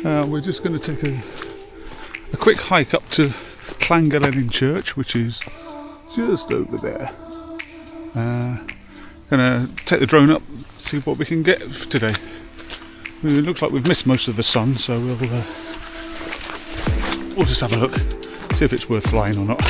We're just going to take a quick hike up to Llangelynin Church, which is just over there. Going to take the drone up, see what we can get for today. It looks like we've missed most of the sun, so we'll just have a look, see if it's worth flying or not.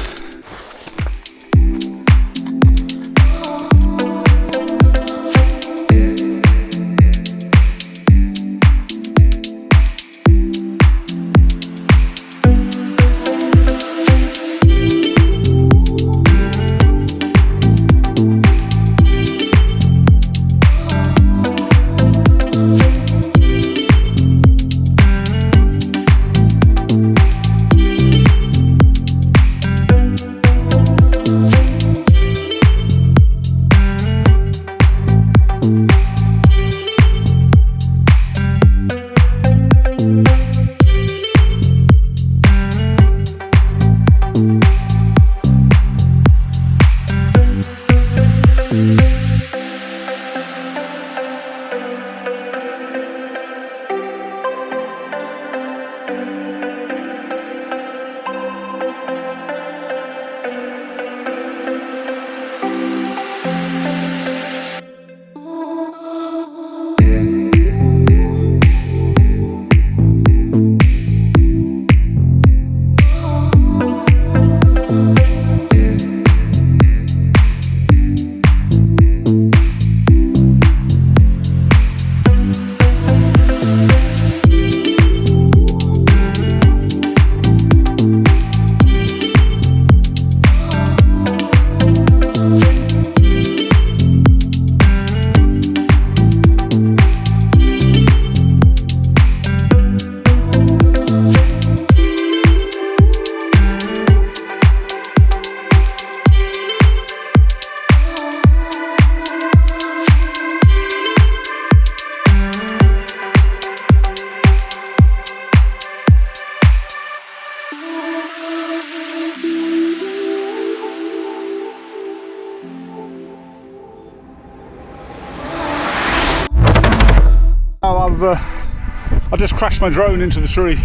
I just crashed my drone into the tree.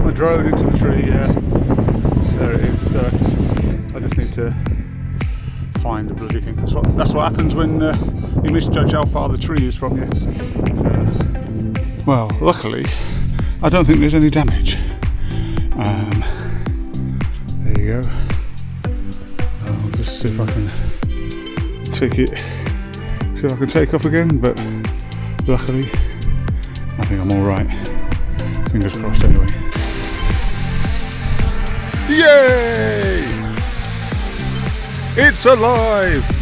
My drone into the tree, yeah. There it is. I just need to find the bloody thing. That's what happens when you misjudge how far the tree is from you. Well, luckily, I don't think there's any damage. There you go. I'll just see if I can take it. See if I can take off again, but luckily I think I'm alright. Fingers crossed anyway. Yay! It's alive!